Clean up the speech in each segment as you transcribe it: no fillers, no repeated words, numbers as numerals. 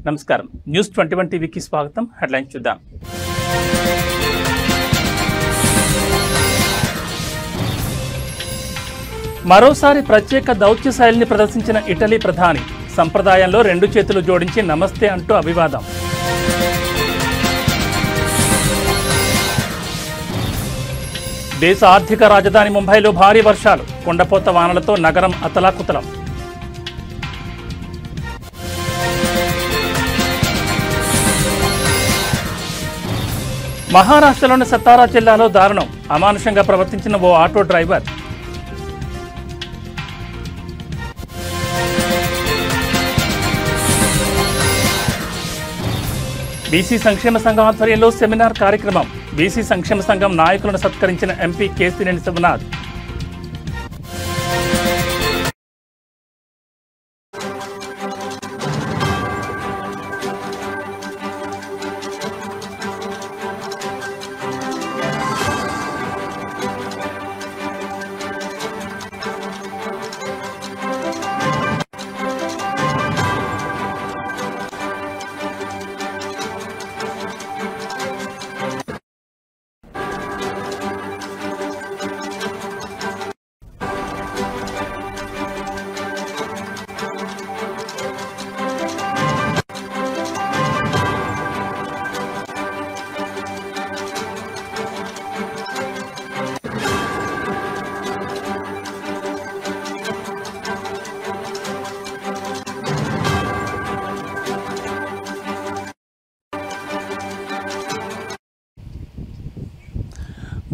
నమస్కారం న్యూస్ 21 టీవీకి స్వాగతం. హెడ్లైన్స్ చూద్దాం. మరోసారి ప్రత్యేక దౌత్య శైలిని ప్రదర్శించిన ఇటలీ ప్రధాని సంప్రదాయంలో రెండు చేతులు జోడించి నమస్తే అంటూ అభివాదం. దేశ ఆర్థిక రాజధాని ముంబైలో భారీ వర్షాలు, కొండపోత వానలతో నగరం అతలాకుతలం. మహారాష్ట్రలోని సతారా జిల్లాలో దారుణం, అమానుషంగా ప్రవర్తించిన ఓ ఆటో డ్రైవర్. బీసీ సంక్షేమ సంఘం ఆధ్వర్యంలో సెమినార్ కార్యక్రమం. బీసీ సంక్షేమ సంఘం నాయకులను సత్కరించిన ఎంపీ కేసినేని శివనాథ్.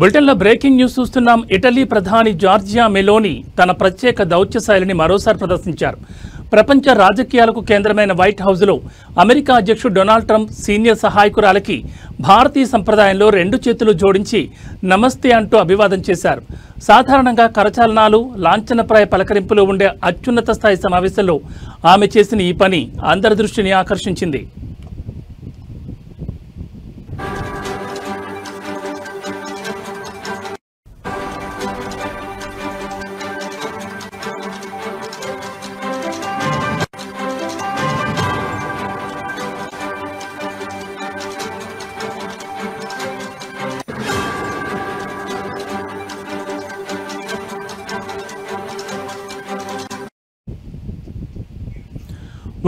బులెటిన్లో బ్రేకింగ్ న్యూస్ చూస్తున్నాం. ఇటలీ ప్రధాని జార్జియా మెలోనీ తన ప్రత్యేక దౌత్య శైలిని మరోసారి ప్రదర్శించారు. ప్రపంచ రాజకీయాలకు కేంద్రమైన వైట్ హౌస్లో అమెరికా అధ్యక్షుడు డొనాల్డ్ ట్రంప్ సీనియర్ సహాయకురాలకి భారతీయ సంప్రదాయంలో రెండు చేతులు జోడించి నమస్తే అంటూ అభివాదం చేశారు. సాధారణంగా కరచాలనాలు, లాంఛనప్రాయ పలకరింపులు ఉండే అత్యున్నత స్థాయి సమావేశంలో ఆమె చేసిన ఈ పని అందరి దృష్టిని ఆకర్షించింది.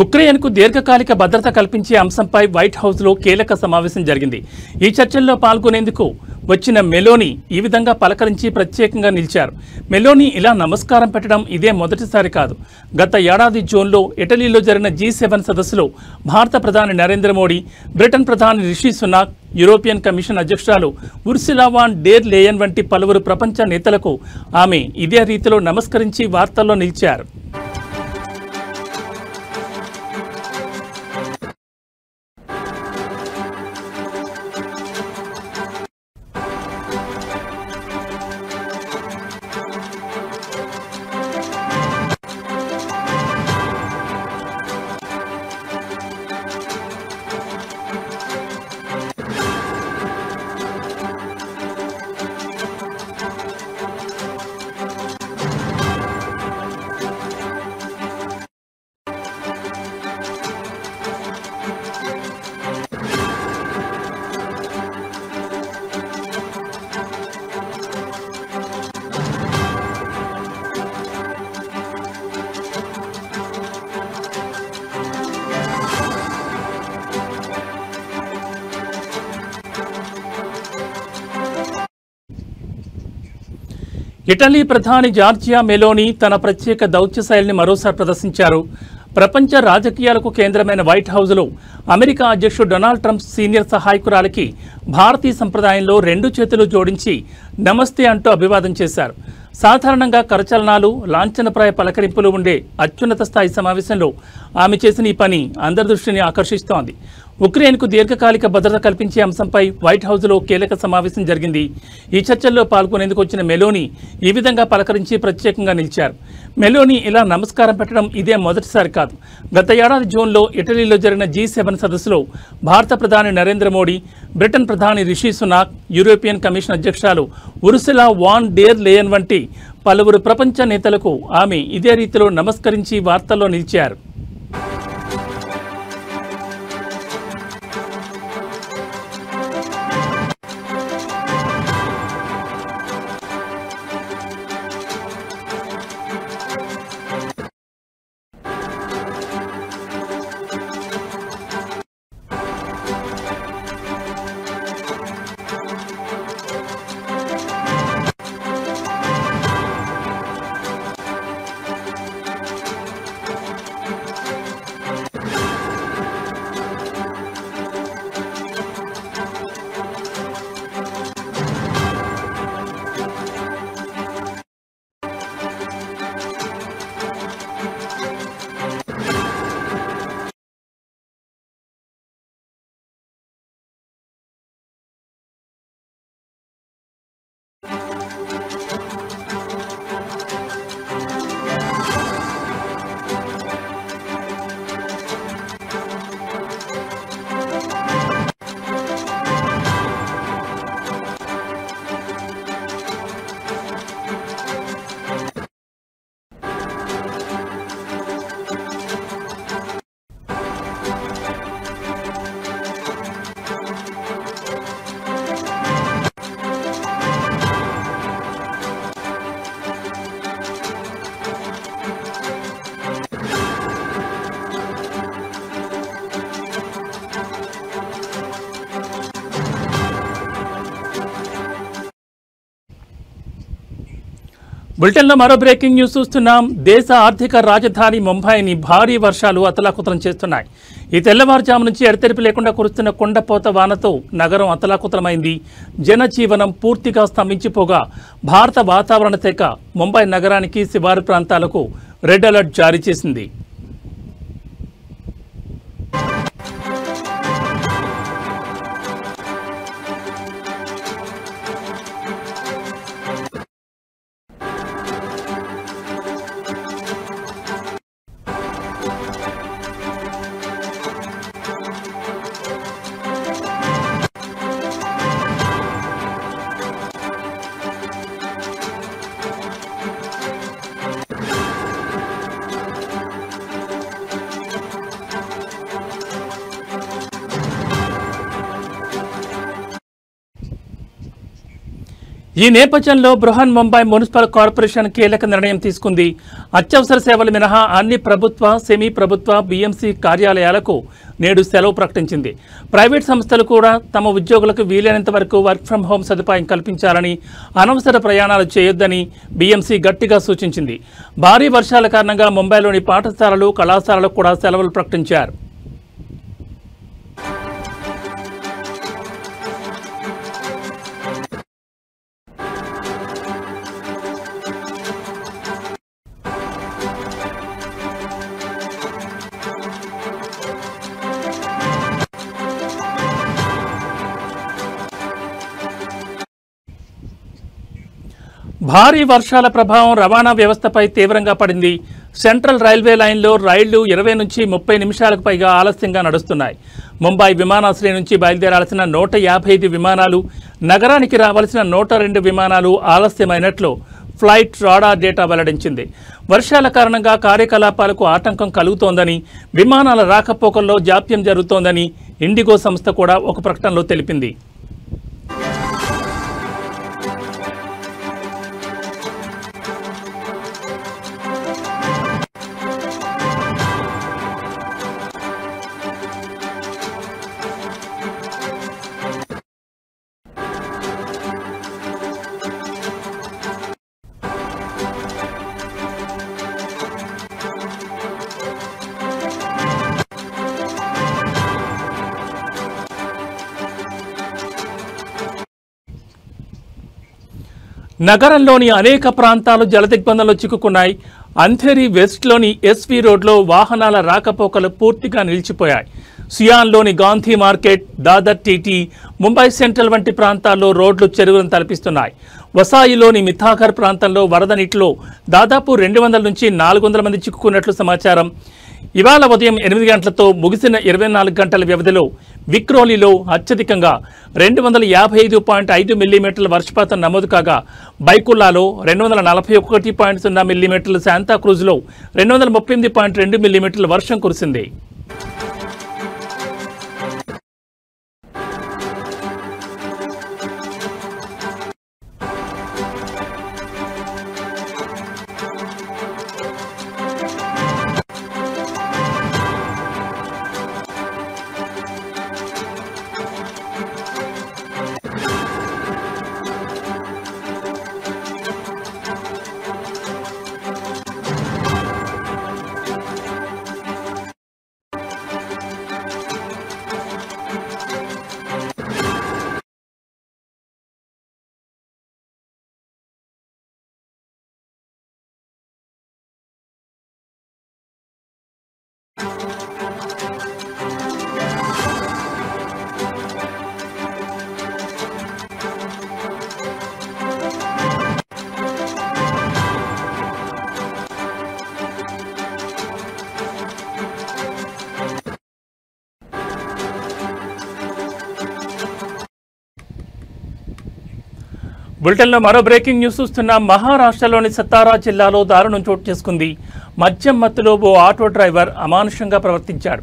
ఉక్రెయిన్కు దీర్ఘకాలిక భద్రత కల్పించే అంశంపై వైట్ హౌస్లో కీలక సమావేశం జరిగింది. ఈ చర్చల్లో పాల్గొనేందుకు వచ్చిన మెలోనీ ఈ విధంగా పలకరించి ప్రత్యేకంగా నిలిచారు. మెలోనీ ఇలా నమస్కారం పెట్టడం ఇదే మొదటిసారి కాదు. గత ఏడాది జూన్లో ఇటలీలో జరిగిన G7 సదస్సులో భారత ప్రధాని నరేంద్ర మోడీ, బ్రిటన్ ప్రధాని రిషి సునాక్, యూరోపియన్ కమిషన్ అధ్యక్షురాలు ఉర్సులా వాన్ డెర్ లేయన్ వంటి పలువురు ప్రపంచ నేతలకు ఆమె ఇదే రీతిలో నమస్కరించి వార్తల్లో నిలిచారు. ఇటలీ ప్రధాని జార్జియా మెలోనీ తన ప్రత్యేక దౌత్య శైలిని మరోసారి ప్రదర్శించారు. ప్రపంచ రాజకీయాలకు కేంద్రమైన వైట్ హౌస్లో అమెరికా అధ్యక్షుడు డొనాల్డ్ ట్రంప్ సీనియర్ సహాయకురాలకి భారతీయ సంప్రదాయంలో రెండు చేతులు జోడించి నమస్తే అంటూ అభివాదం చేశారు. సాధారణంగా కరచలనాలు, లాంఛనప్రాయ పలకరింపులు ఉండే అత్యున్నత స్థాయి సమావేశంలో ఆమె చేసిన ఈ పని అందరి దృష్టిని ఆకర్షిస్తోంది. ఉక్రెయిన్కు దీర్ఘకాలిక భద్రత కల్పించే అంశంపై వైట్ హౌస్లో కీలక సమావేశం జరిగింది. ఈ చర్చల్లో పాల్గొనేందుకు వచ్చిన మెలోనీ ఈ విధంగా పలకరించి ప్రత్యేకంగా నిలిచారు. మెలోనీ ఇలా నమస్కారం పెట్టడం ఇదే మొదటిసారి కాదు. గత ఏడాది జూన్లో ఇటలీలో జరిగిన G7 సదస్సులో భారత ప్రధాని నరేంద్ర మోడీ, బ్రిటన్ ప్రధాని రిషి సునాక్, యూరోపియన్ కమిషన్ అధ్యక్షురాలు ఉర్సులా వాన్ డెర్ లేయన్ వంటి పలువురు ప్రపంచ నేతలకు ఆమె ఇదే రీతిలో నమస్కరించి వార్తల్లో నిలిచారు. బులెటిన్లో మరో బ్రేకింగ్ న్యూస్ చూస్తున్నాం. దేశ ఆర్థిక రాజధాని ముంబైని భారీ వర్షాలు అతలాకుతలం చేస్తున్నాయి. ఈ తెల్లవారుజాము నుంచి ఎడతెరిపి లేకుండా కురుస్తున్న కుండపోత వానతో నగరం అతలాకుతలమైంది. జనజీవనం పూర్తిగా స్తంభించిపోగా భారత వాతావరణ శాఖ ముంబై నగరానికి శివారు ప్రాంతాలకు రెడ్ అలర్ట్ జారీ చేసింది. ఈ నేపథ్యంలో బృహన్ ముంబై మున్సిపల్ కార్పొరేషన్ కీలక నిర్ణయం తీసుకుంది. అత్యవసర సేవలు మినహా అన్ని ప్రభుత్వ, సెమీ ప్రభుత్వ, బీఎంసీ కార్యాలయాలకు నేడు సెలవు ప్రకటించింది. ప్రైవేట్ సంస్థలు కూడా తమ ఉద్యోగులకు వీలైనంత వరకు వర్క్ ఫ్రం హోం సదుపాయం కల్పించాలని, అనవసర ప్రయాణాలు చేయొద్దని బీఎంసీ గట్టిగా సూచించింది. భారీ వర్షాల కారణంగా ముంబైలోని పాఠశాలలు, కళాశాలలకు కూడా సెలవులు ప్రకటించారు. భారీ వర్షాల ప్రభావం రవాణా వ్యవస్థపై తీవ్రంగా పడింది. సెంట్రల్ రైల్వే లైన్లో రైళ్లు 20 నుంచి 30 నిమిషాలకు పైగా ఆలస్యంగా నడుస్తున్నాయి. ముంబై విమానాశ్రయం నుంచి బయలుదేరాల్సిన 155 విమానాలు, నగరానికి రావాల్సిన 102 విమానాలు ఆలస్యమైనట్లు ఫ్లైట్ రాడార్ డేటా వెల్లడించింది. వర్షాల కారణంగా కార్యకలాపాలకు ఆటంకం కలుగుతోందని, విమానాల రాకపోకల్లో జాప్యం జరుగుతోందని ఇండిగో సంస్థ కూడా ఒక ప్రకటనలో తెలిపింది. నగరంలోని అనేక ప్రాంతాలు జలదిగ్బంధంలో చిక్కుకున్నాయి. అంధేరి వెస్ట్లోని ఎస్వి రోడ్లో వాహనాల రాకపోకలు పూర్తిగా నిలిచిపోయాయి. సియాన్లోని Gandhi market, Dadar TT, Mumbai central వంటి ప్రాంతాల్లో రోడ్లు చెరువులను తలపిస్తున్నాయి. వసాయిలోని మిథాఘర్ ప్రాంతంలో వరద నీటిలో దాదాపు 200 నుంచి 400 మంది చిక్కుకున్నట్లు సమాచారం. ఇవాళ ఉదయం 8 గంటలతో ముగిసిన 24 గంటల వ్యవధిలో విక్రోలీలో అత్యధికంగా 255.5 మిల్లీమీటర్ల వర్షపాతం నమోదు కాగా, బైకుల్లాలో 241.0 మిల్లీమీటర్లు, శాంతాక్రూజ్లో 238.2 మిల్లీమీటర్ల వర్షం కురిసింది. బులెటిన్లో మరో బ్రేకింగ్ న్యూస్ చూస్తున్నాం. మహారాష్ట్రలోని సతారా జిల్లాలో దారుణం చోటు చేసుకుంది. మద్యం మత్తులో ఓ ఆటో డ్రైవర్ అమానుషంగా ప్రవర్తించాడు.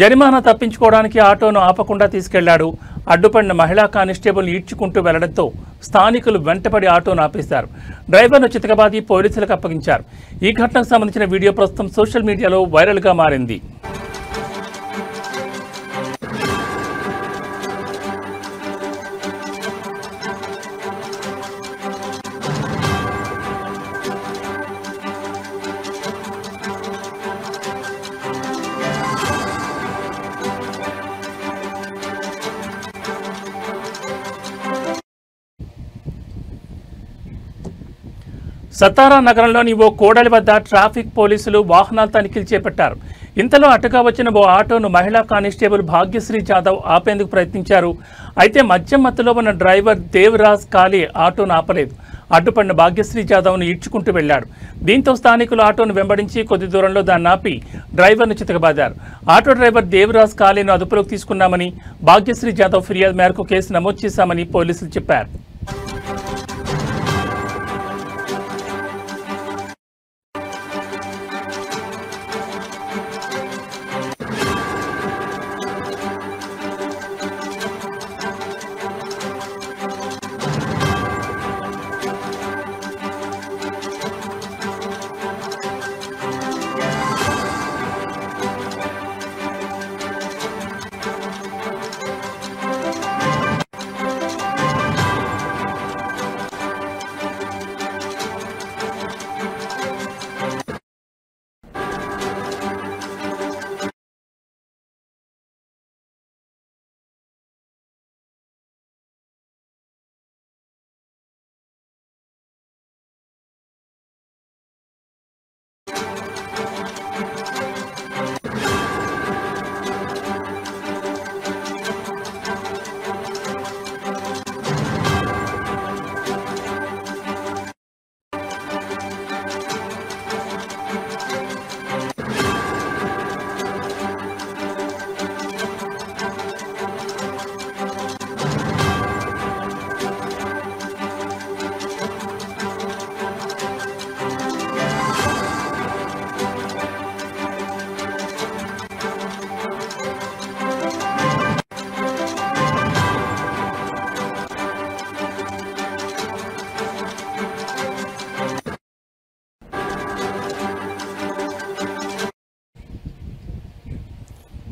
జరిమానా తప్పించుకోవడానికి ఆటోను ఆపకుండా తీసుకెళ్లాడు. అడ్డుపడిన మహిళా కానిస్టేబుల్ ఈడ్చుకుంటూ వెళ్లడంతో స్థానికులు వెంటపడి ఆటోను ఆపేశారు. డ్రైవర్ను చితకబాది పోలీసులకు అప్పగించారు. ఈ ఘటనకు సంబంధించిన వీడియో ప్రస్తుతం సోషల్ మీడియాలో వైరల్గా మారింది. సతారా నగరంలోని ఓ కూడలి వద్ద ట్రాఫిక్ పోలీసులు వాహనాల తనిఖీలు చేపట్టారు. ఇంతలో అటుగా వచ్చిన ఓ ఆటోను మహిళా కానిస్టేబుల్ భాగ్యశ్రీ జాదవ్ ఆపేందుకు ప్రయత్నించారు. అయితే మద్యం మత్తులో ఉన్న డ్రైవర్ దేవరాజ్ కాళీ ఆటోను ఆపలేదు. అడ్డుపడిన భాగ్యశ్రీ జాదవ్ను ఈడ్చుకుంటూ వెళ్లాడు. దీంతో స్థానికులు ఆటోను వెంబడించి కొద్ది దూరంలో దాన్ని ఆపి డ్రైవర్ను చితకబాదారు. ఆటో డ్రైవర్ దేవరాజ్ కాళీను అదుపులోకి తీసుకున్నామని, భాగ్యశ్రీ జాదవ్ ఫిర్యాదు మేరకు కేసు నమోదు చేశామని పోలీసులు చెప్పారు.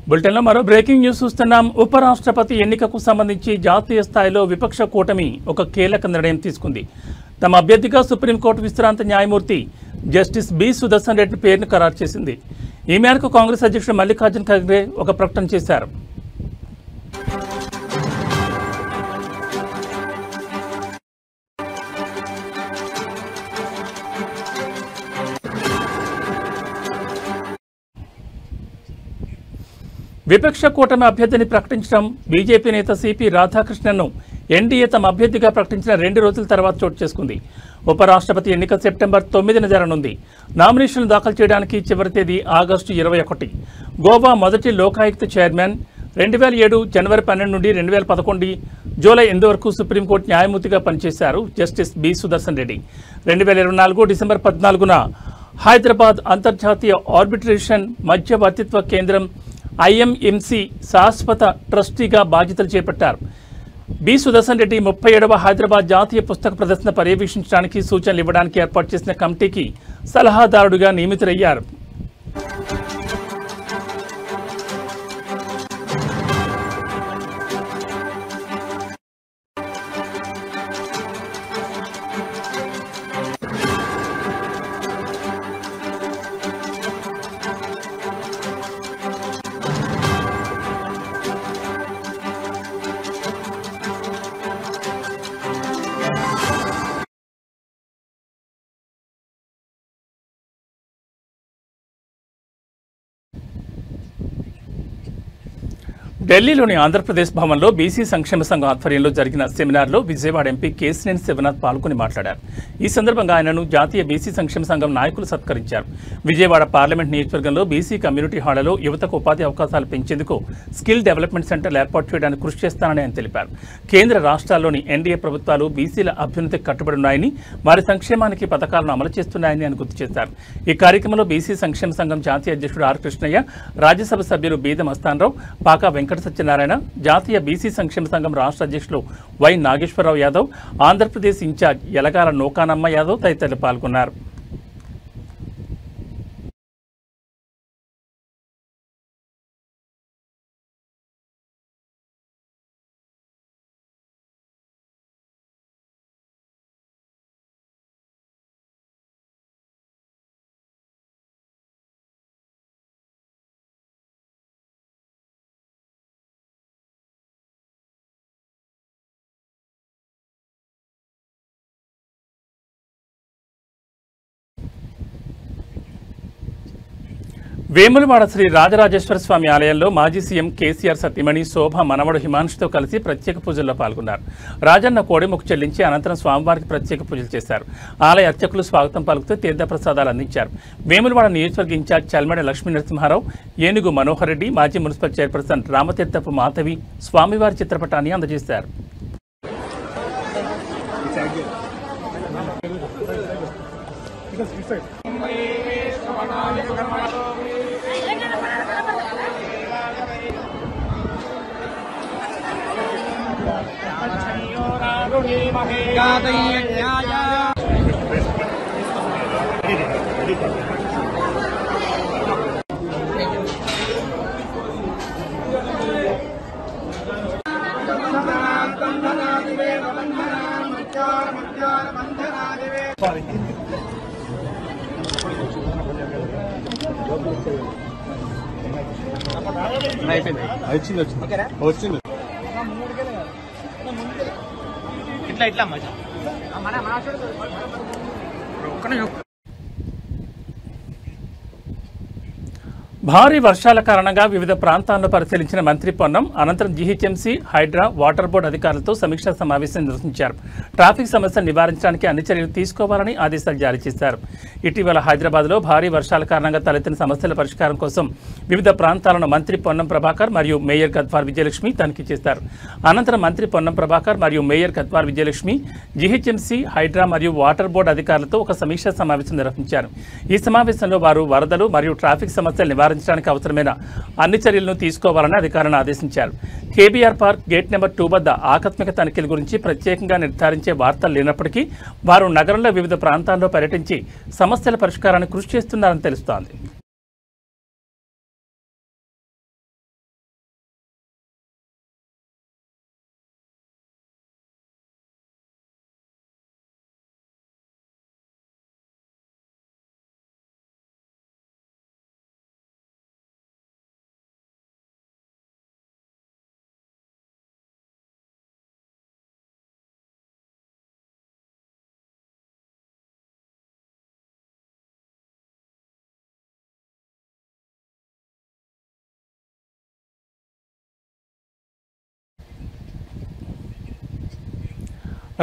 బులెటిన్లో మరో బ్రేకింగ్ న్యూస్ చూస్తున్నాం. ఉపరాష్ట్రపతి ఎన్నికకు సంబంధించి జాతీయ స్థాయిలో విపక్ష కూటమి ఒక కీలక నిర్ణయం తీసుకుంది. తమ అభ్యర్థిగా సుప్రీంకోర్టు విశ్రాంత న్యాయమూర్తి జస్టిస్ బి సుదర్శన్ రెడ్డి పేరును ఖరారు చేసింది. ఈ మేరకు కాంగ్రెస్ అధ్యక్షుడు మల్లికార్జున ఖర్గే ఒక ప్రకటన చేశారు. విపక్ష కూటమి అభ్యర్థిని ప్రకటించడం బీజేపీ నేత సిపి రాధాకృష్ణన్ను ఎన్డీఏ తమ అభ్యర్థిగా ప్రకటించిన 2 రోజుల తర్వాత చోటు చేసుకుంది. ఉపరాష్ట్రపతి ఎన్నిక సెప్టెంబర్ 9న జరగనుంది. నామినేషన్లు దాఖలు చేయడానికి చివరి తేదీ ఆగస్టు 21. గోవా మొదటి లోకాయుక్త చైర్మన్ 2007 జనవరి 12 నుండి 2011 జూలై 8 వరకు సుప్రీంకోర్టు న్యాయమూర్తిగా పనిచేశారు justice B Sudarshan Reddy. 2024 December 14న హైదరాబాద్ అంతర్జాతీయ ఆర్బిట్రేషన్ మధ్యవర్తిత్వ కేంద్రం ఐఎంఎంసి శాశ్వత ట్రస్టీగా బాధ్యతలు చేపట్టారు. బి సుదర్శన్ రెడ్డి 37వ హైదరాబాద్ జాతీయ పుస్తక ప్రదర్శన పర్యవేక్షించడానికి సూచనలు ఇవ్వడానికి ఏర్పాటు చేసిన కమిటీకి సలహాదారుడిగా నియమితులయ్యారు. ఢిల్లీలోని ఆంధ్రప్రదేశ్ భవన్లో బీసీ సంక్షేమ సంఘం ఆధ్వర్యంలో జరిగిన సెమినార్లో విజయవాడ ఎంపీ కేశినేని శివనాథ్ పాల్గొని మాట్లాడారు. ఈ సందర్భంగా ఆయనను జాతీయ బీసీ సంక్షేమ సంఘం నాయకులు సత్కరించారు. విజయవాడ పార్లమెంట్ నియోజకవర్గంలో బీసీ కమ్యూనిటీ హాళ్లలో యువతకు ఉపాధి అవకాశాలు పెంచేందుకు స్కిల్ డెవలప్మెంట్ సెంటర్లు ఏర్పాటు చేయడానికి కృషి చేస్తానని ఆయన తెలిపారు. కేంద్ర రాష్ట్రాల్లోని ఎన్డీఏ ప్రభుత్వాలు బీసీల అభ్యున్నతికి కట్టుబడి ఉన్నాయని, వారి సంక్షేమానికి పథకాలను అమలు చేస్తున్నాయని ఆయన గుర్తు చేశారు. ఈ కార్యక్రమంలో బీసీ సంక్షేమ సంఘం జాతీయ అధ్యక్షుడు ఆర్ కృష్ణయ్య, రాజ్యసభ సభ్యులు బీద మస్తానరావు, పాకా వెంకట సత్యనారాయణ, జాతీయ బీసీ సంక్షేమ సంఘం రాష్ట్ర అధ్యక్షులు వై నాగేశ్వరరావు యాదవ్, ఆంధ్రప్రదేశ్ ఇన్ఛార్జ్ యలగాల నూకానమ్మ యాదవ్ తదితరులు పాల్గొన్నారు. వేములవాడ శ్రీ రాజరాజేశ్వర స్వామి ఆలయంలో మాజీ సీఎం కేసీఆర్ సతీమణి శోభ మనవడు హిమాంశుతో కలిసి ప్రత్యేక పూజల్లో పాల్గొన్నారు. రాజన్న కోడిముక్కు చెల్లించి అనంతరం స్వామివారికి ప్రత్యేక పూజలు చేశారు. ఆలయ అర్చకులు స్వాగతం పలుకుతూ తీర్థప్రసాదాలు అందించారు. వేములవాడ నియోజకవర్గ ఇన్ఛార్జ్ చల్మడ లక్ష్మీ నరసింహారావు, ఏనుగు మనోహర్ రెడ్డి, మాజీ మున్సిపల్ చైర్పర్సన్ రామతీర్థపు మాధవి స్వామివారి చిత్రపటాన్ని అందజేశారు. వచ్చింది ఇట్లా ఇట్లా భారీ వర్షాల కారణంగా వివిధ ప్రాంతాల్లో పరిశీలించిన మంత్రి పొన్నం అనంతరం జీహెచ్ఎంసీ, హైడ్రా, వాటర్ బోర్డు అధికారులతో సమీక్షా సమావేశం నిర్వహించారు. ట్రాఫిక్ సమస్యలు నివారించడానికి అన్ని చర్యలు తీసుకోవాలని ఆదేశాలు జారీ చేశారు. ఇటీవల హైదరాబాద్లో భారీ వర్షాల కారణంగా తలెత్తిన సమస్యల పరిష్కారం కోసం వివిధ ప్రాంతాలను మంత్రి పొన్నం ప్రభాకర్ మరియు మేయర్ గద్వార్ విజయలక్ష్మి తనిఖీ చేశారు. అనంతరం మంత్రి పొన్నం ప్రభాకర్ మరియు మేయర్ గద్వార్ విజయలక్ష్మి జీహెచ్ఎంసీ, హైడ్రా మరియు వాటర్ బోర్డు అధికారులతో ఒక సమీక్షా సమావేశం నిర్వహించారు. ఈ సమావేశంలో వారు వరదలు మరియు ట్రాఫిక్ సమస్యలు నివారించడానికి అవసరమైన అన్ని చర్యలను తీసుకోవాలని అధికారులను ఆదేశించారు. కేబీఆర్ పార్క్ గేట్ నెంబర్ 2 వద్ద ఆకస్మిక తనిఖీల గురించి ప్రత్యేకంగా నిర్ధారించే వార్తలు లేనప్పటికీ వారు నగరంలో వివిధ ప్రాంతాల్లో పర్యటించి సమస్యల పరిష్కారానికి కృషి చేస్తున్నారని తెలుస్తోంది.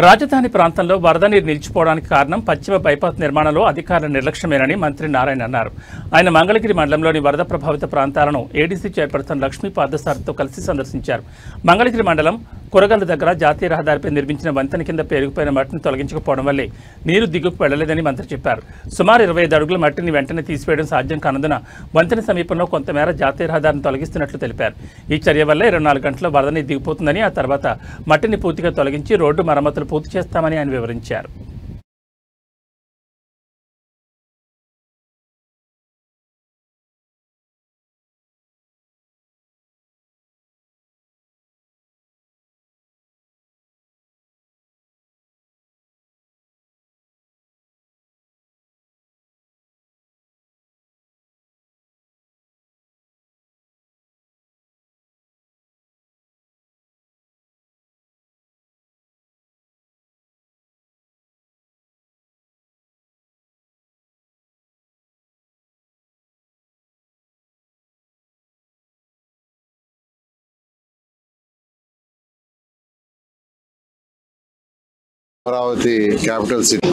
రాజధాని ప్రాంతంలో వరద నీరు నిలిచిపోవడానికి కారణం పశ్చిమ బైపాస్ నిర్మాణంలో అధికారుల నిర్లక్ష్యమేనని మంత్రి నారాయణ అన్నారు. ఆయన మంగళగిరి మండలంలోని వరద ప్రభావిత ప్రాంతాలను ఏడీసీ చైర్పర్సన్ లక్ష్మీ పాదసారథితో కలిసి సందర్శించారు. మంగళగిరి మండలం కురగల్లు దగ్గర జాతీయ రహదారిపై నిర్మించిన వంతెన కింద పేరుకుపోయిన మట్టిని తొలగించకపోవడం వల్లే నీరు దిగుకు వెళ్లలేదని మంత్రి చెప్పారు. సుమారు 25 అడుగుల మట్టిని వెంటనే తీసివేయడం సాధ్యం కానందున వంతెన సమీపంలో కొంతమేర జాతీయ రహదారిని తొలగిస్తున్నట్లు తెలిపారు. ఈ చర్య వల్ల 24 గంటల్లో వరద నీరు దిగిపోతుందని, ఆ తర్వాత మట్టిని పూర్తిగా తొలగించి రోడ్డు మరమ్మతులు పూర్తి చేస్తామని ఆయన వివరించారు. అమరావతి క్యాపిటల్ సిటీ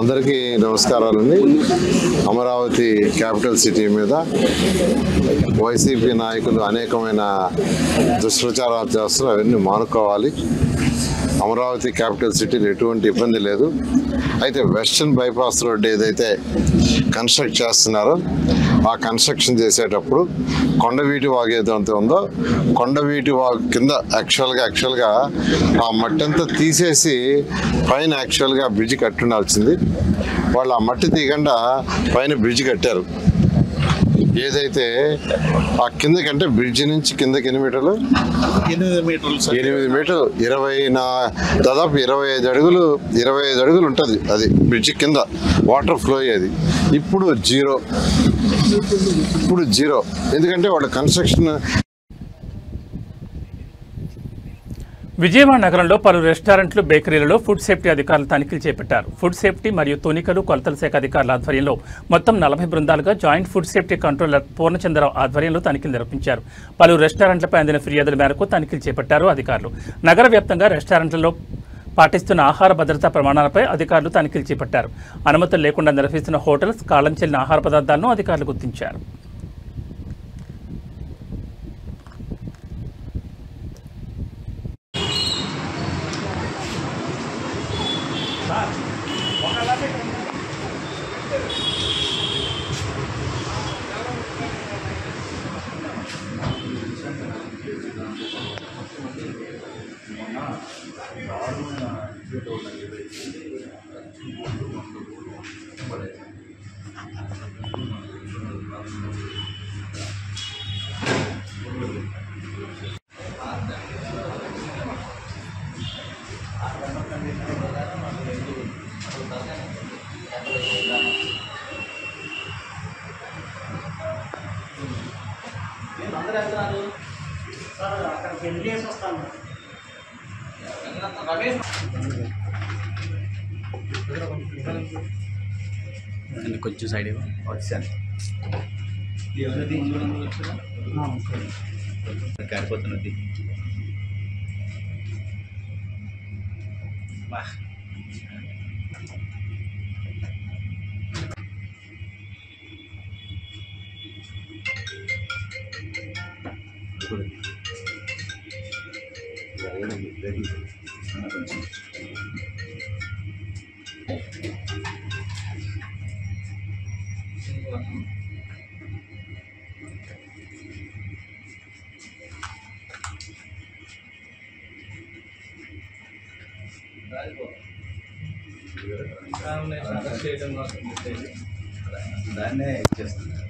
అందరికీ నమస్కారాలండి. అమరావతి క్యాపిటల్ సిటీ మీద వైసీపీ నాయకులు అనేకమైన దుష్ప్రచారాలు చేస్తున్నారు. అవన్నీ మానుకోవాలి. అమరావతి క్యాపిటల్ సిటీలో ఎటువంటి ఇబ్బంది లేదు. అయితే వెస్టర్న్ బైపాస్ రోడ్ ఏదైతే కన్స్ట్రక్ట్ చేస్తున్నారో ఆ కన్స్ట్రక్షన్ చేసేటప్పుడు కొండవీటి వాగు ఏదైతే ఉందో కొండవీటి వాగు కింద యాక్చువల్గా ఆ మట్టి అంతా తీసేసి పైన యాక్చువల్గా బ్రిడ్జ్ కట్టుండాల్సింది. వాళ్ళు ఆ మట్టి తీయకుండా పైన బ్రిడ్జ్ కట్టారు. ఏదైతే ఆ కింద కంటే బ్రిడ్జ్ నుంచి కిందకి 8 మీటర్లు 8 మీటర్లు దాదాపు 25 అడుగులు ఉంటుంది. అది బ్రిడ్జ్ కింద వాటర్ ఫ్లో అయ్యేది. ఇప్పుడు జీరో ఎందుకంటే వాళ్ళ కన్స్ట్రక్షన్ విజయవాడ నగరంలో పలు రెస్టారెంట్లు, బేకరీలలో ఫుడ్ సేఫ్టీ అధికారులు తనిఖీలు చేపట్టారు. ఫుడ్ సేఫ్టీ మరియు తూనికలు, కొలతల శాఖ అధికారుల ఆధ్వర్యంలో మొత్తం 40 బృందాలుగా joint food safety controller Purnachandrarao ఆధ్వర్యంలో తనిఖీలు నిర్వహించారు. పలు రెస్టారెంట్లపై అందిన ఫిర్యాదుల మేరకు తనిఖీలు చేపట్టారు అధికారులు. నగర వ్యాప్తంగా రెస్టారెంట్లలో పాటిస్తున్న ఆహార భద్రతా ప్రమాణాలపై అధికారులు తనిఖీలు చేపట్టారు. అనుమతులు లేకుండా నిర్వహిస్తున్న హోటల్స్, కాలం చెల్లిన ఆహార పదార్థాలను అధికారులు గుర్తించారు. కొంచెం సైడ్ వచ్చాను కారిపోతున్నది. దాన్నే ఇచ్చేస్తున్నారు.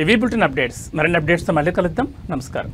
ఇవి బులెటిన్ అప్డేట్స్. మరిన్ని అప్డేట్స్తో మళ్ళీ కలుద్దాం. నమస్కారం.